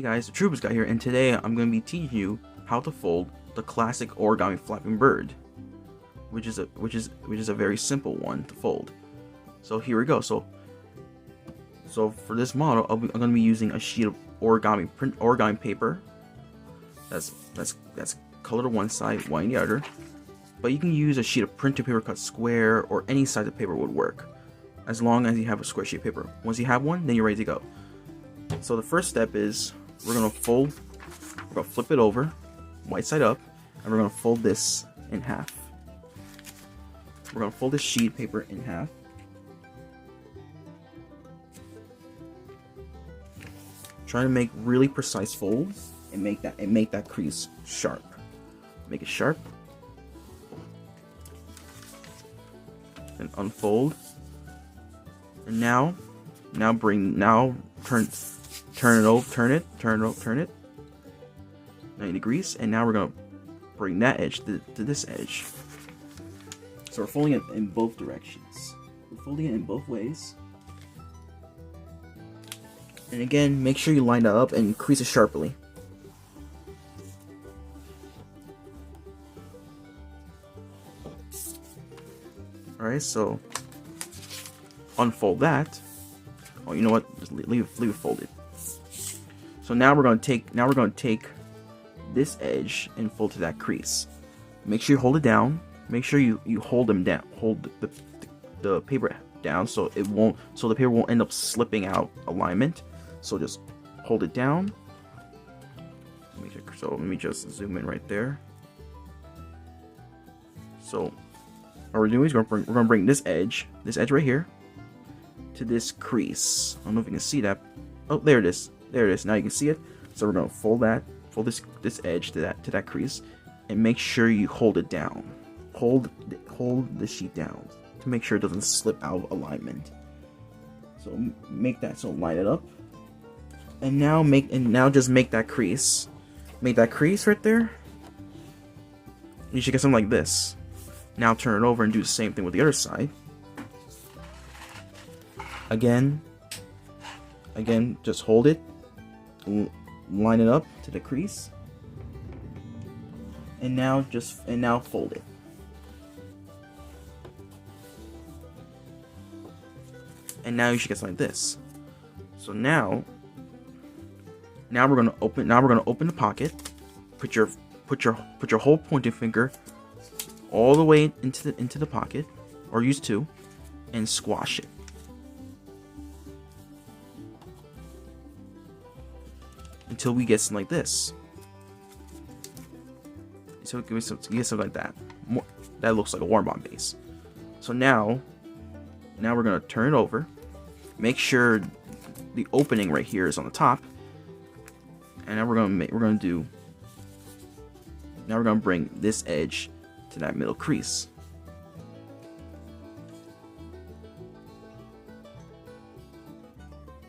Hey guys, the Troopers Guy here, and today I'm going to be teaching you how to fold the classic origami flapping bird, which is a very simple one to fold. So here we go. So for this model, I'm going to be using a sheet of origami paper. That's colored on one side, white on the other. But you can use a sheet of printed paper cut square, or any size of paper would work, as long as you have a square sheet of paper. Once you have one, then you're ready to go. So the first step is we're gonna flip it over, white side up, and we're gonna fold this in half. We're gonna fold this sheet of paper in half. Try to make really precise folds and make that crease sharp. Make it sharp. Then unfold. And now turn it 90 degrees, and now we're gonna bring that edge to this edge. So we're folding it in both directions. We're folding it in both ways. And again, make sure you line that up and crease it sharply. Alright, so unfold that. Oh, you know what? Just leave it folded. So now we're going to take this edge and fold to that crease. Make sure you hold it down. Make sure you hold them down. Hold the paper down so the paper won't end up slipping out alignment. So just hold it down. Let me just zoom in right there. So what we're doing is we're gonna bring this edge right here to this crease. I don't know if you can see that. Oh, there it is. There it is. Now you can see it. So we're gonna fold this edge to that crease, and make sure you hold it down. Hold the sheet down to make sure it doesn't slip out of alignment. So line it up, and now just make that crease. Make that crease right there. You should get something like this. Now turn it over and do the same thing with the other side. Again, just hold it, line it up to the crease, and now fold it. And now you should get something like this. So now we're gonna open the pocket. Put your whole pointing finger all the way into the pocket, or use two, and squash it. Until we get something like this. So give me something like that. That looks like a warm bomb base. So now we're gonna turn it over. Make sure the opening right here is on the top. And now we're gonna bring this edge to that middle crease.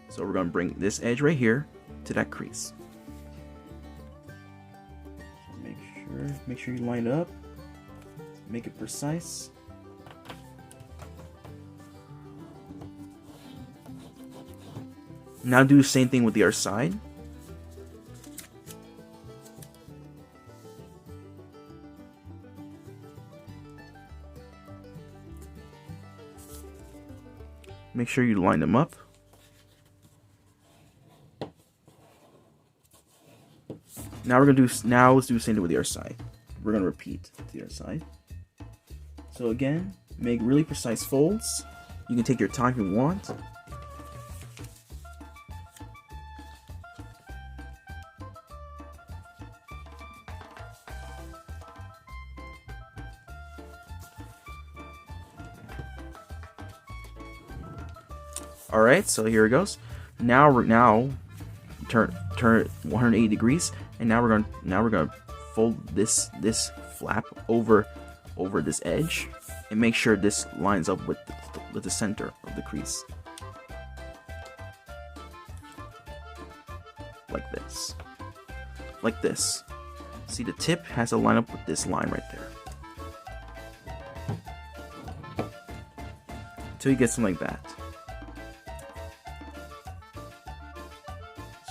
So we're gonna bring this edge right here to that crease. Make sure you line it up. Make it precise. Now do the same thing with the other side. Make sure you line them up. Now let's do the same thing with the other side. We're gonna repeat to the other side. So again, make really precise folds. You can take your time if you want. Alright, so here it goes. Now turn it 180 degrees, and now we're gonna fold this flap over this edge, and make sure this lines up with the center of the crease, like this. See, the tip has to line up with this line right there, until you get something like that.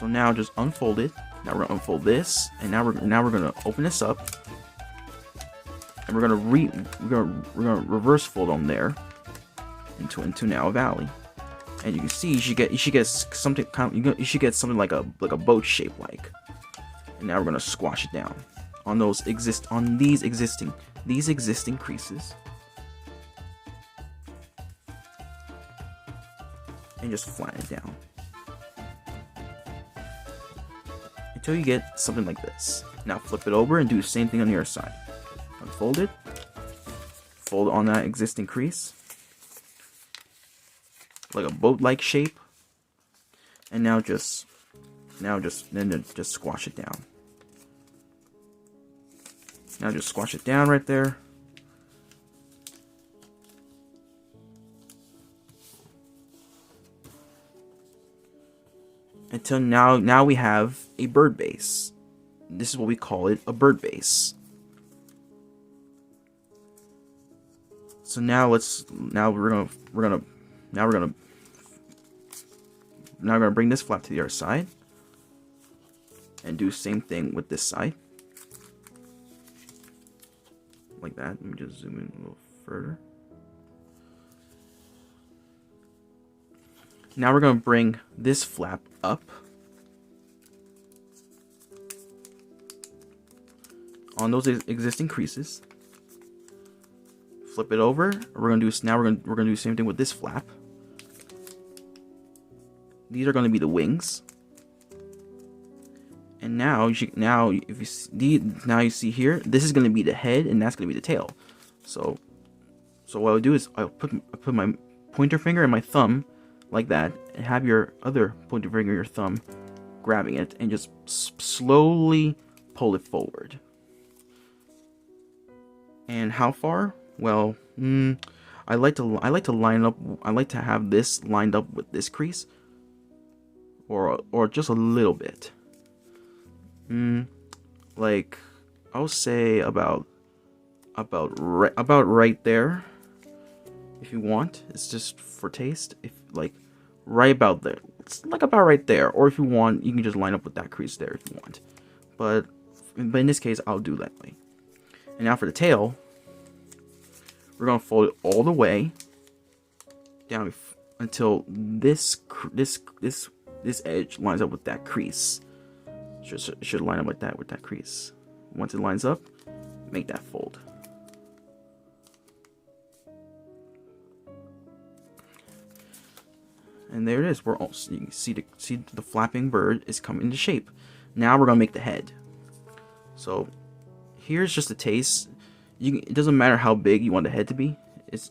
So now just unfold it. Now we're gonna unfold this, and now we're gonna open this up, and we're gonna reverse fold on there into now a valley. And you can see you should get something you should get something like a boat shape like. And now we're gonna squash it down on these existing creases, and just flatten it down until you get something like this. Now flip it over and do the same thing on the other side. Unfold it, fold on that existing crease like a boat-like shape, and now just squash it down. Now just squash it down right there. Until now we have a bird base. This is what we call it, a bird base. So now we're gonna bring this flap to the other side and do the same thing with this side. Like that. Let me just zoom in a little further. Now we're going to bring this flap up on those existing creases. Flip it over. We're going to do the same thing with this flap. These are going to be the wings. And now you see here, this is going to be the head, and that's going to be the tail. So what I'll do is I'll put my pointer finger and my thumb like that, and have your other pointer finger, your thumb, grabbing it, and just slowly pull it forward. And how far? Well, I like to line up. I like to have this lined up with this crease, or just a little bit. Like I'll say about right there. If you want, it's just for taste. If like right about there, it's like about right there. Or if you want, you can just line up with that crease there if you want. But in this case, I'll do that way. And now for the tail, we're gonna fold it all the way down until this edge lines up with that crease. It should line up like that with that crease. Once it lines up, make that fold. And there it is. You can see the flapping bird is coming into shape. Now we're gonna make the head. So here's just a taste. It doesn't matter how big you want the head to be. It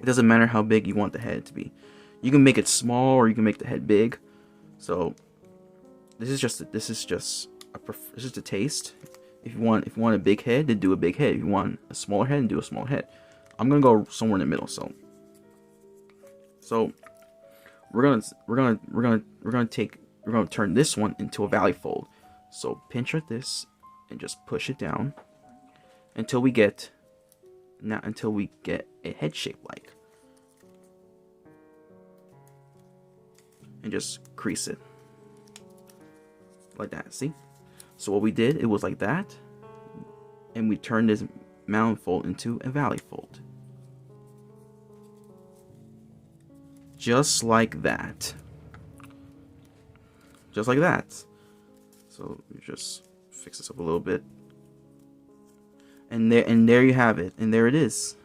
doesn't matter how big you want the head to be. You can make it small or you can make the head big. So this is just a taste. If you want a big head, then do a big head. If you want a smaller head, then do a small head. I'm gonna go somewhere in the middle. So we're gonna turn this one into a valley fold. So pinch at this and just push it down until we get a head shape like, and just crease it like that. See? So what we did, it was like that, and we turned this mountain fold into a valley fold. Just like that. Just like that. So you just fix this up a little bit. And there you have it. And there it is.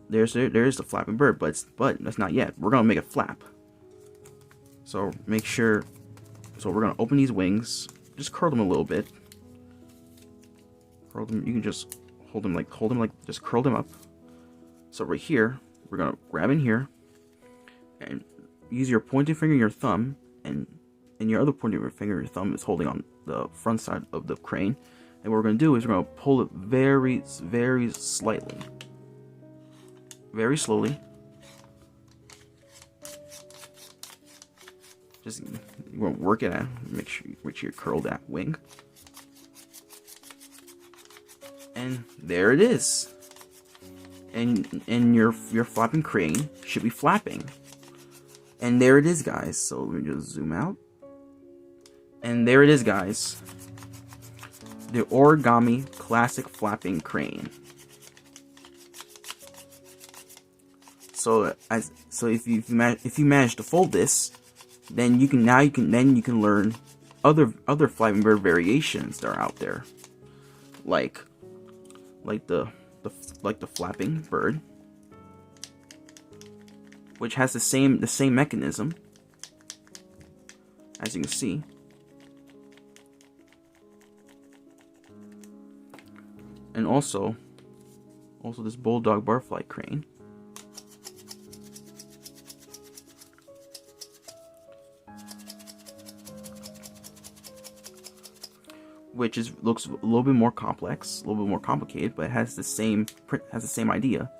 There's the flapping bird, but that's not yet. We're gonna make a flap. So make sure. So we're gonna open these wings. Just curl them a little bit. Curl them. You can just hold them like just curl them up. So right here, we're gonna grab in here and use your pointing finger and your thumb, and your other pointing finger and your thumb is holding on the front side of the crane. And what we're going to do is we're going to pull it very, very slightly. Very slowly. Just, you want to work it out. Make sure you curl that wing. And there it is. And your flapping crane should be flapping. And there it is, guys. So let me just zoom out. And there it is, guys. The Origami Classic Flapping Crane. So if you manage to fold this, then you can learn other Flapping Bird variations that are out there, like the Flapping Bird, which has the same mechanism, as you can see. And also this Bulldog Barfly Crane, which looks a little bit more complex, a little bit more complicated, but it has the same idea.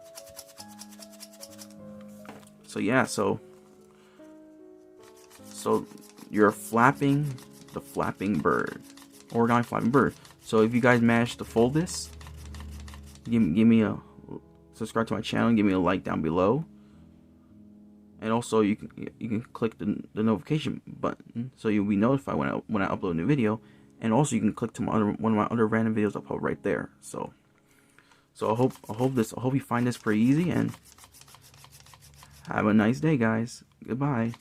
So yeah, so you're flapping the Flapping Bird, Origami Flapping Bird. So if you guys manage to fold this, give me a subscribe to my channel, give me a like down below, and also you can click the notification button so you'll be notified when I upload a new video. And also you can click to one of my other random videos I'll put right there. So I hope you find this pretty easy, and have a nice day, guys. Goodbye.